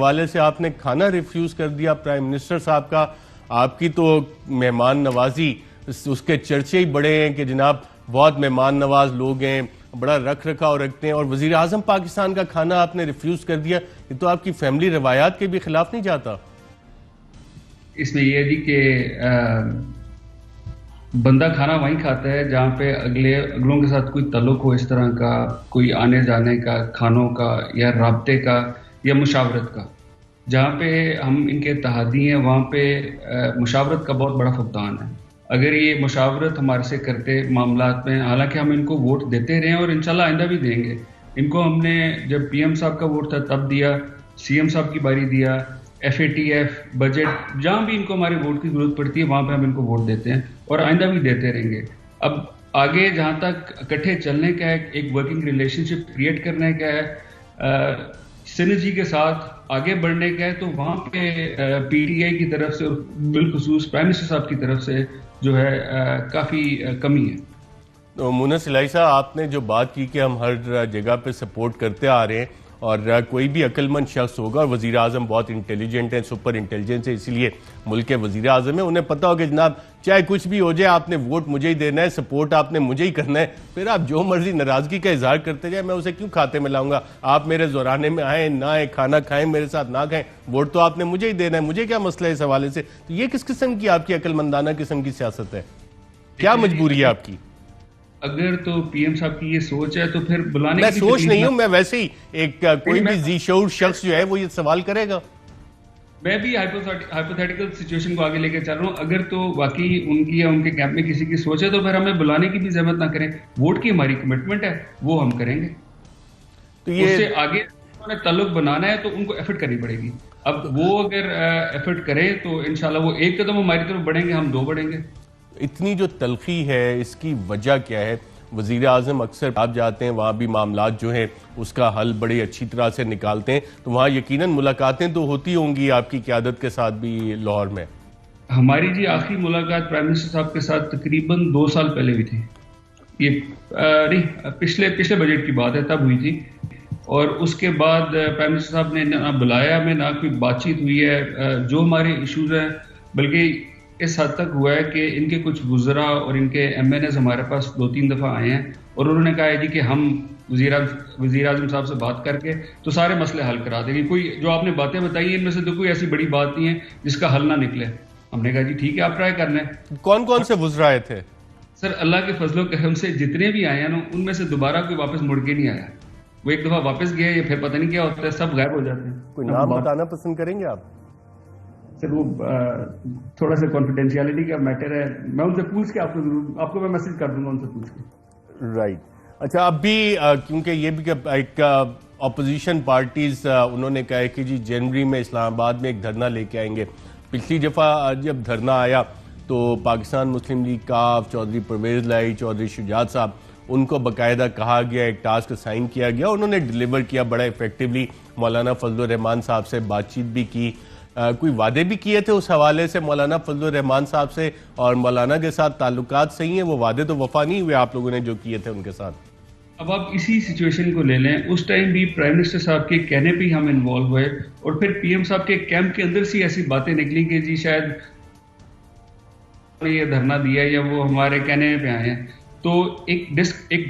حوالے سے آپ نے کھانا ریفیوز کر دیا پرائم منسٹر صاحب کا. آپ کی تو مہمان نوازی اس کے چرچے ہی بڑے ہیں کہ جناب بہت مہمان نواز لوگ ہیں, بڑا رکھ رکھاؤ رکھتے ہیں, اور وزیر اعظم پاکستان کا کھانا آپ نے ریفیوز کر دیا. یہ تو آپ کی فیملی روایات کے بھی خلاف نہیں جاتا؟ اس میں یہ جی کہ بندہ کھانا وہیں کھاتا ہے جہاں پہ اگلوں کے ساتھ کوئی تعلق ہو, اس طرح کا کوئی آنے جانے کا, کھانوں کا یا رابطے کا یا مشاورت کا. جہاں پہ ہم ان کے اتحادی ہیں وہاں پہ مشاورت کا بہت بڑا فقدان ہے. اگر یہ مشاورت ہمارے سے کرتے معاملات میں, حالانکہ ہم ان کو ووٹ دیتے رہے ہیں اور انشاءاللہ آئندہ بھی دیں گے. ان کو ہم نے جب پی ایم صاحب کا ووٹ تھا تب دیا, سی ایم صاحب کی باری دیا, FATF بجٹ, جہاں بھی ان کو ہمارے ووٹ کی ضرورت پڑتی ہے وہاں پہ ہم ان کو ووٹ دیتے ہیں اور آئندہ بھی دیتے رہیں گے. اب آگے جہاں تک اکٹھے چلنے کا ہے, ایک ورکنگ ریلیشن شپ کریٹ کرنے کا ہے, سنرجی کے ساتھ آگے بڑھنے کا ہے, تو وہاں پہ PTI کی طرف سے اور بالخصوص پرائم منسٹر صاحب کی طرف سے جو ہے کافی کمی ہے. تو مونس الہی صاحب, آپ نے جو بات کی کہ ہم ہر جگہ پہ سپورٹ کرتے آ رہے ہیں اور کوئی بھی عقل مند شخص ہوگا, وزیر اعظم بہت انٹیلیجنٹ ہیں, سپر انٹیلیجنس ہے, اسی لیے ملک کے وزیر اعظم ہیں, انہیں پتا ہو کہ جناب چاہے کچھ بھی ہو جائے آپ نے ووٹ مجھے ہی دینا ہے, سپورٹ آپ نے مجھے ہی کرنا ہے, پھر آپ جو مرضی ناراضگی کا اظہار کرتے جائیں, میں اسے کیوں کھاتے میں لاؤں گا. آپ میرے زورانے میں آئیں نہ آئیں, کھانا کھائیں میرے ساتھ نہ کھائیں, ووٹ تو آپ نے مجھے ہی دینا ہے, مجھے کیا مسئلہ ہے اس حوالے سے. تو یہ کس قسم کی آپ کی عقل مندانہ قسم کی سیاست ہے؟ کیا مجبوری ہے آپ کی؟ اگر تو پی ایم صاحب کی یہ سوچ ہے تو پھر بلانے میں سوچ نہیں ہوں, میں ویسے ہی ایک کوئی بھی ذی شعور شخص جو ہے وہ یہ سوال کرے گا. میں بھی ہائپوتھیٹیکل سچویشن کو آگے لے کے چل رہا ہوں. اگر تو واقعی ان کی یا ان کے کیمپ میں کسی کی سوچ ہے تو پھر ہمیں بلانے کی بھی زحمت نہ کریں. ووٹ کی ہماری کمٹمنٹ ہے, وہ ہم کریں گے. تو اس سے آگے انہوں نے تعلق بنانا ہے تو ان کو ایفرٹ کرنی پڑے گی. اب وہ اگر ایفرٹ کریں تو انشاءاللہ وہ ایک قدم ہماری طرف بڑھیں گے, ہم دو بڑھیں گے. اتنی جو تلخی ہے اس کی وجہ کیا ہے؟ وزیر اعظم اکثر آپ جاتے ہیں وہاں بھی معاملات جو ہیں اس کا حل بڑی اچھی طرح سے نکالتے ہیں, تو وہاں یقیناً ملاقاتیں تو ہوتی ہوں گی آپ کی قیادت کے ساتھ بھی لاہور میں. ہماری جی آخری ملاقات پرائم منسٹر صاحب کے ساتھ تقریباً 2 سال پہلے ہوئی تھی. یہ نہیں, پچھلے بجٹ کی بات ہے, تب ہوئی تھی. اور اس کے بعد پرائم منسٹر صاحب نے نہ بلایا ہمیں, نہ کوئی بات چیت ہوئی ہے. جو ہمارے ایشوز ہیں, بلکہ اس حد تک ہوا ہے کہ ان کے کچھ وزراء اور ان کے MNAs ہمارے پاس 2-3 دفعہ آئے ہیں اور انہوں نے کہا ہے جی کہ ہم وزیر اعظم صاحب سے بات کر کے تو سارے مسئلے حل کرا دیں گے. کوئی جو آپ نے باتیں بتائی ان میں سے تو کوئی ایسی بڑی بات نہیں ہے جس کا حل نہ نکلے. ہم نے کہا جی ٹھیک ہے, آپ ٹرائی کر لیں. کون کون سے وزراء آئے تھے؟ سر اللہ کے فضل و کرم سے جتنے بھی آئے ہیں نا, ان میں سے دوبارہ کوئی واپس مڑ کے نہیں آیا. وہ ایک دفعہ واپس گئے یا پھر پتہ نہیں کیا ہوتا ہے, سب غائب ہو جاتے ہیں. کوئی نام بتانا پسند کریں گے آپ؟ سر وہ تھوڑا سا کانفیڈینشیلٹی کا میٹر ہے, میں ان سے پوچھ کے آپ کو میں میسج کر دوں گا ان سے پوچھ کے. رائٹ. اچھا, اب بھی کیونکہ یہ بھی ایک اپوزیشن پارٹیز انہوں نے کہا ہے کہ جی جنوری میں اسلام آباد میں ایک دھرنا لے کے آئیں گے. پچھلی دفعہ جب دھرنا آیا تو پاکستان مسلم لیگ کاف, چودھری پرویز لائی, چودھری شجاعت صاحب, ان کو باقاعدہ کہا گیا, ایک ٹاسک اسائن کیا گیا, انہوں نے ڈیلیور کیا بڑا ایفیکٹولی. مولانا فضل الرحمان صاحب سے بات چیت بھی کی, کوئی وعدے بھی کیے تھے اس حوالے سے مولانا فضل الرحمان صاحب سے, اور مولانا کے ساتھ تعلقات صحیح ہیں, وہ وعدے تو وفا نہیں ہوئے آپ لوگوں نے جو کیے تھے ان کے ساتھ. اب آپ اسی سچویشن کو لے لیں, اس ٹائم بھی پرائم منسٹر صاحب کے کہنے پہ ہم انوالو ہوئے اور پھر پی ایم صاحب کے کیمپ کے اندر سے ایسی باتیں نکلی کہ جی شاید یہ دھرنا دیا یا وہ ہمارے کہنے پہ آئے ہیں. تو ایک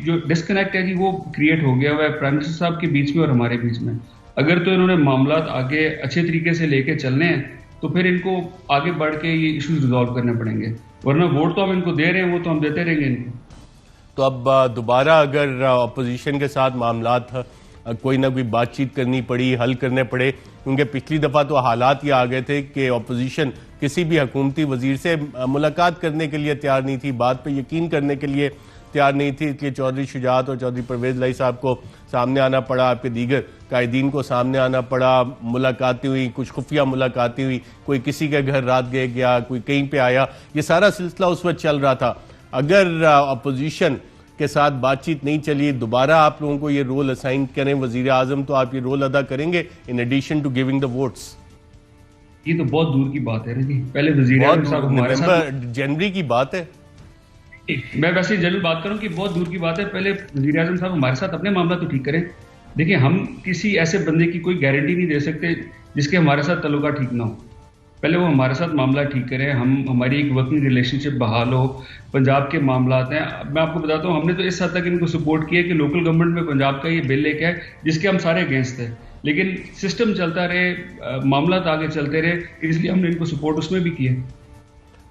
جو ڈسکنیکٹ ہے جی وہ کریٹ ہو گیا ہوا ہے پرائم منسٹر صاحب کے بیچ میں اور ہمارے بیچ میں. اگر تو انہوں نے معاملات آگے اچھے طریقے سے لے کے چلنے ہیں تو پھر ان کو آگے بڑھ کے یہ ایشوز ریزالو کرنے پڑیں گے, ورنہ ووٹ تو ہم ان کو دے رہے ہیں, وہ تو ہم دیتے رہیں گے ان کو. تو اب دوبارہ اگر اپوزیشن کے ساتھ معاملات کوئی نہ کوئی بات چیت کرنی پڑی, حل کرنے پڑے, کیونکہ پچھلی دفعہ تو حالات یہ آ گئے تھے کہ اپوزیشن کسی بھی حکومتی وزیر سے ملاقات کرنے کے لیے تیار نہیں تھی, بات پہ یقین کرنے کے لیے تیار نہیں تھی, کہ چودھری شجاعت اور چودھری پرویز لائی صاحب کو سامنے آنا پڑا, آپ کے دیگر قائدین کو سامنے آنا پڑا, ملاقاتیں ہوئی, کچھ خفیہ ملاقاتیں ہوئی, کوئی کسی کے گھر رات گیا, کوئی کہیں پہ آیا, یہ سارا سلسلہ اس وقت چل رہا تھا. اگر اپوزیشن کے ساتھ بات چیت نہیں چلی, دوبارہ آپ لوگوں کو یہ رول اسائن کریں وزیر اعظم, تو آپ یہ رول ادا کریں گے in addition to giving the votes? یہ تو بہت دور کی بات ہے جی. پہلے وزیر اعظم صاحب ہمارے ساتھ, جنوری کی بات ہے, میں ویسے جنرل بات کروں کہ بہت دور کی بات ہے. پہلے وزیر اعظم صاحب ہمارے ساتھ اپنے معاملات تو ٹھیک کریں. دیکھیں, ہم کسی ایسے بندے کی کوئی گارنٹی نہیں دے سکتے جس کے ہمارے ساتھ تعلقات ٹھیک نہ ہو. پہلے وہ ہمارے ساتھ معاملہ ٹھیک کریں, ہماری ایک ورکنگ ریلیشن شپ بحال ہو. پنجاب کے معاملات ہیں, میں آپ کو بتاتا ہوں, ہم نے تو اس حد تک ان کو سپورٹ کیا کہ لوکل گورنمنٹ میں پنجاب کا یہ بل لے کے آئے جس کے ہم سارے اگینسٹ تھے, لیکن سسٹم چلتا رہے, معاملات آگے چلتے رہے, اس لیے ہم نے ان کو سپورٹ اس میں بھی کیا.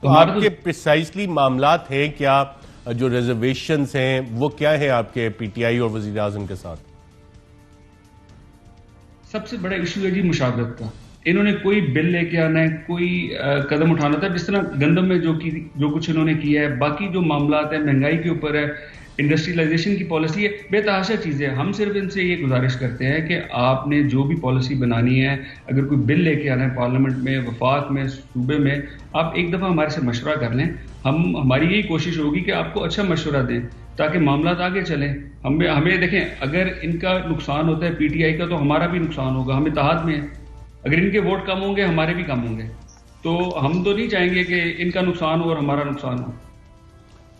تو آپ کے پریسائزلی معاملات ہیں کیا, جو ریزرویشنز ہیں وہ کیا ہیں آپ کے پی ٹی آئی اور وزیر اعظم کے ساتھ؟ سب سے بڑا ایشو ہے جی مشاورت کا. انہوں نے کوئی بل لے کے آنا ہے, کوئی قدم اٹھانا تھا, جس طرح گندم میں جو کچھ انہوں نے کیا ہے, باقی جو معاملات ہیں مہنگائی کے اوپر ہے, انڈسٹریلائزیشن کی پالیسی ہے, بے تحاشا چیزیں. ہم صرف ان سے یہ گزارش کرتے ہیں کہ آپ نے جو بھی پالیسی بنانی ہے, اگر کوئی بل لے کے آنا ہے پارلیمنٹ میں, وفاق میں, صوبے میں, آپ ایک دفعہ ہمارے سے مشورہ کر لیں. ہماری یہی کوشش ہوگی کہ آپ کو اچھا مشورہ دیں تاکہ معاملات آگے چلیں. ہمیں دیکھیں, اگر ان کا نقصان ہوتا ہے پی ٹی آئی کا تو ہمارا بھی نقصان ہوگا, ہم اتحاد میں ہیں. اگر ان کے ووٹ کم ہوں گے ہمارے بھی کم ہوں گے, تو ہم تو نہیں چاہیں گے کہ ان کا نقصان ہو اور ہمارا نقصان ہو.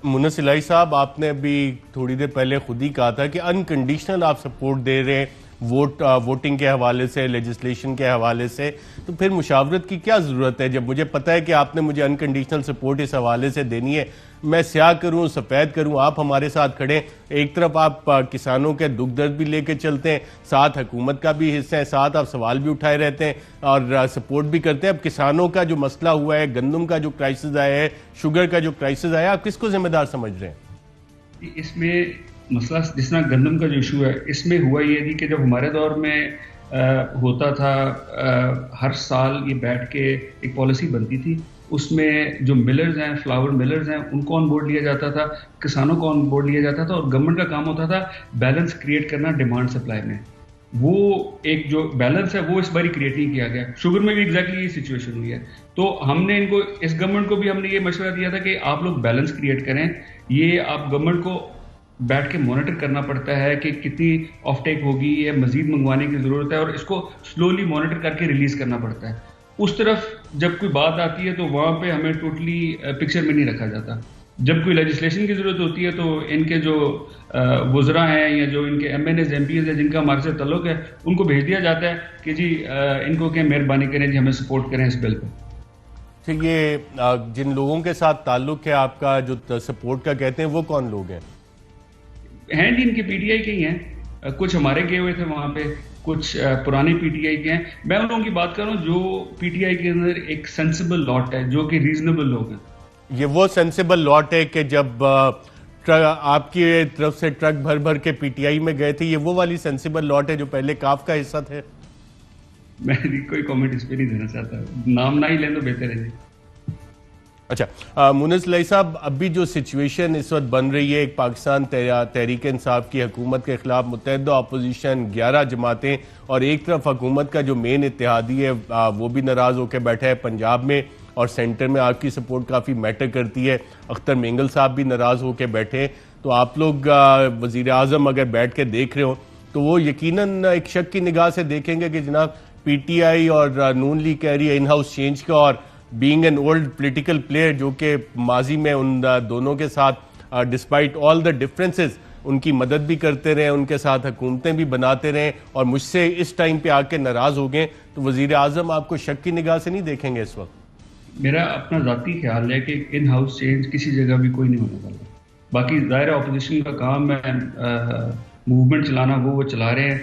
مونس الہی صاحب, آپ نے ابھی تھوڑی دیر پہلے خود ہی کہا تھا کہ انکنڈیشنل آپ سپورٹ دے رہے ہیں ووٹنگ کے حوالے سے, لیجسلیشن کے حوالے سے, تو پھر مشاورت کی کیا ضرورت ہے جب مجھے پتا ہے کہ آپ نے مجھے انکنڈیشنل سپورٹ اس حوالے سے دینی ہے. میں سیاہ کروں سفید کروں, آپ ہمارے ساتھ کھڑے. ایک طرف آپ کسانوں کے دکھ درد بھی لے کے چلتے ہیں, ساتھ حکومت کا بھی حصہ ہے, ساتھ آپ سوال بھی اٹھائے رہتے ہیں اور سپورٹ بھی کرتے ہیں. اب کسانوں کا جو مسئلہ ہوا ہے, گندم کا جو کرائسس آیا ہے, شوگر کا جو کرائسس آیا ہے, آپ کس کو ذمہ دار سمجھ رہے ہیں؟ اس میں مسئلہ جس طرح گندم کا جو ایشو ہے, اس میں ہوا یہ تھی کہ جب ہمارے دور میں ہوتا تھا, ہر سال یہ بیٹھ کے ایک پالیسی بنتی تھی, اس میں جو ملرز ہیں, فلاور ملرز ہیں, ان کو آن بورڈ لیا جاتا تھا, کسانوں کو آن بورڈ لیا جاتا تھا, اور گورنمنٹ کا کام ہوتا تھا بیلنس کریٹ کرنا ڈیمانڈ سپلائی میں. وہ ایک جو بیلنس ہے وہ اس باری کریٹ نہیں کیا گیا. شوگر میں بھی ایگزیکٹلی یہ سچویشن ہوئی ہے. تو ہم نے ان کو, اس گورنمنٹ کو بھی ہم نے یہ مشورہ دیا تھا کہ آپ لوگ بیلنس کریٹ کریں. یہ آپ گورنمنٹ کو بیٹھ کے مانیٹر کرنا پڑتا ہے کہ کتنی آف ٹیک ہوگی, یہ مزید منگوانے کی ضرورت ہے, اور اس کو سلولی مانیٹر کر کے ریلیز کرنا پڑتا ہے. اس طرف جب کوئی بات آتی ہے تو وہاں پہ ہمیں ٹوٹلی پکچر میں نہیں رکھا جاتا. جب کوئی لیجسلیشن کی ضرورت ہوتی ہے تو ان کے جو وزراء ہیں یا جو ان کے M N As, M P As ہیں, جن کا ہمارے سے تعلق ہے, ان کو بھیج دیا جاتا ہے کہ جی ان کو کہ مہربانی کریں جی ہمیں سپورٹ کریں اس بل پہ. یہ جن لوگوں کے ساتھ تعلق ہے آپ کا, جو سپورٹ کا کہتے ہیں, وہ کون لوگ ہیں جی ان کے پی ٹی آئی کے ہی ہیں. کچھ ہمارے گئے ہوئے تھے وہاں پہ, کچھ پرانے پی ٹی آئی کے ہیں. میں ان لوگوں کی بات کر رہا ہوں جو پی ٹی آئی کے اندر ایک سینسیبل لاٹ ہے, جو کہ ریزنیبل لوگ ہیں. یہ وہ سینسیبل لاٹ ہے کہ جب آپ کی طرف سے ٹرک بھر بھر کے پی ٹی آئی میں گئے تھے, یہ وہ والی سینسیبل لاٹ ہے جو پہلے کاف کا حصہ تھے؟ میں کوئی کامنٹ اس پہ نہیں دینا چاہتا, نام نہ ہی لیں تو بہتر ہے. اچھا مونس الہی صاحب, ابھی جو سچویشن اس وقت بن رہی ہے, ایک پاکستان تحریک انصاف کی حکومت کے خلاف متحدہ اپوزیشن 11 جماعتیں, اور ایک طرف حکومت کا جو مین اتحادی ہے وہ بھی ناراض ہو کے بیٹھا ہے. پنجاب میں اور سینٹر میں آپ کی سپورٹ کافی میٹر کرتی ہے. اختر مینگل صاحب بھی ناراض ہو کے بیٹھے. تو آپ لوگ وزیر اعظم اگر بیٹھ کے دیکھ رہے ہو تو وہ یقیناً ایک شک کی نگاہ سے دیکھیں گے کہ جناب پی ٹی آئی اور نون لیگ کہہ رہی ہے ان ہاؤس چینج کا, اور being an old political player جو کہ ماضی میں ان دونوں کے ساتھ despite all the differences in کی مدد بھی کرتے رہے, ان کے ساتھ حکومتیں بھی بناتے رہے, اور مجھ سے اس ٹائم پہ آ کے ناراض ہو گئے, تو وزیر اعظم آپ کو شک کی نگاہ سے نہیں دیکھیں گے اس وقت؟ میرا اپنا ذاتی خیال ہے کہ ان ہاؤس چینج کسی جگہ بھی کوئی نہیں ہونے والا. باقی ظاہر اپوزیشن کا کام ہے موومنٹ چلانا, وہ چلا رہے ہیں.